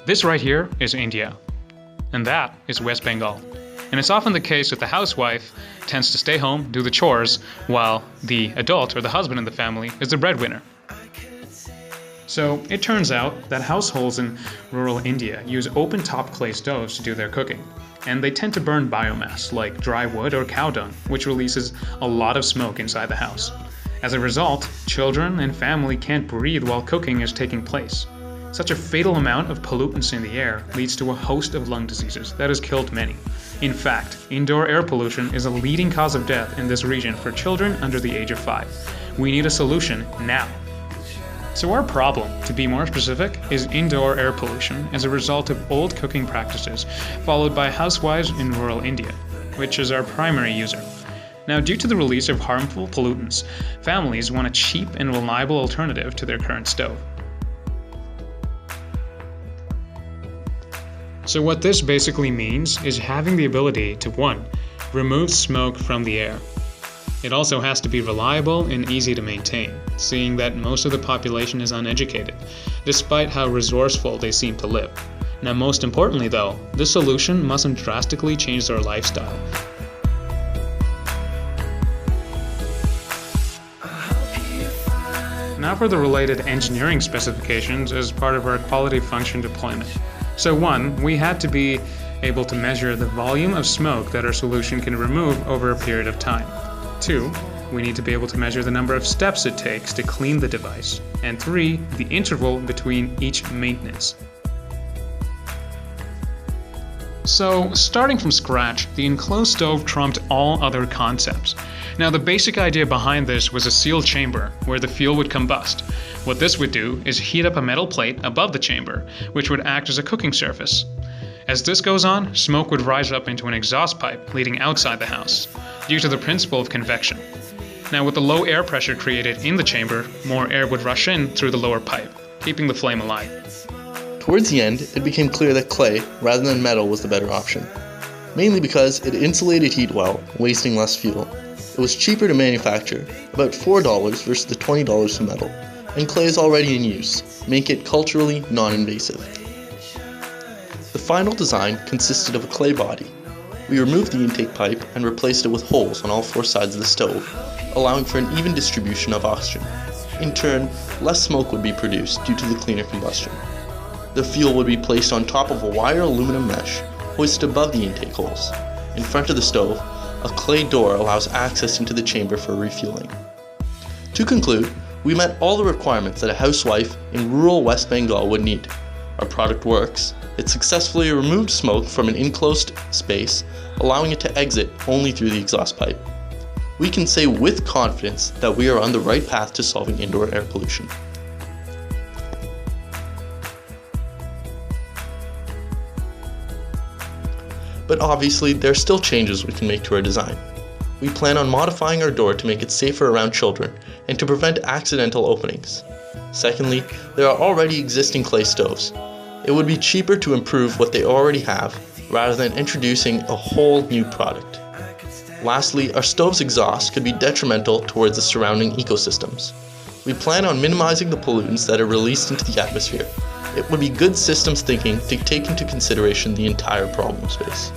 This right here is India, and that is West Bengal. And it's often the case that the housewife tends to stay home, do the chores, while the adult or the husband in the family is the breadwinner. So it turns out that households in rural India use open-top clay stoves to do their cooking, and they tend to burn biomass like dry wood or cow dung, which releases a lot of smoke inside the house. As a result, children and family can't breathe while cooking is taking place. Such a fatal amount of pollutants in the air leads to a host of lung diseases that has killed many. In fact, indoor air pollution is a leading cause of death in this region for children under the age of 5. We need a solution now. So our problem, to be more specific, is indoor air pollution as a result of old cooking practices, followed by housewives in rural India, which is our primary user. Now, due to the release of harmful pollutants, families want a cheap and reliable alternative to their current stove. So what this basically means is having the ability to 1. Remove smoke from the air. It also has to be reliable and easy to maintain, seeing that most of the population is uneducated, despite how resourceful they seem to live. Now, most importantly though, this solution mustn't drastically change their lifestyle. Now for the related engineering specifications as part of our quality function deployment. So 1, we had to be able to measure the volume of smoke that our solution can remove over a period of time. 2, we need to be able to measure the number of steps it takes to clean the device. And 3, the interval between each maintenance. So, starting from scratch, the enclosed stove trumped all other concepts. Now, the basic idea behind this was a sealed chamber where the fuel would combust. What this would do is heat up a metal plate above the chamber, which would act as a cooking surface. As this goes on, smoke would rise up into an exhaust pipe leading outside the house, due to the principle of convection. Now, with the low air pressure created in the chamber, more air would rush in through the lower pipe, keeping the flame alive. Towards the end, it became clear that clay, rather than metal, was the better option. Mainly because it insulated heat well, wasting less fuel. It was cheaper to manufacture, about $4 versus the $20 for metal, and clay is already in use, making it culturally non-invasive. The final design consisted of a clay body. We removed the intake pipe and replaced it with holes on all 4 sides of the stove, allowing for an even distribution of oxygen. In turn, less smoke would be produced due to the cleaner combustion. The fuel would be placed on top of a wire aluminum mesh, hoisted above the intake holes. In front of the stove, a clay door allows access into the chamber for refueling. To conclude, we met all the requirements that a housewife in rural West Bengal would need. Our product works. It successfully removed smoke from an enclosed space, allowing it to exit only through the exhaust pipe. We can say with confidence that we are on the right path to solving indoor air pollution. But obviously, there are still changes we can make to our design. We plan on modifying our door to make it safer around children and to prevent accidental openings. Secondly, there are already existing clay stoves. It would be cheaper to improve what they already have rather than introducing a whole new product. Lastly, our stove's exhaust could be detrimental towards the surrounding ecosystems. We plan on minimizing the pollutants that are released into the atmosphere. It would be good systems thinking to take into consideration the entire problem space.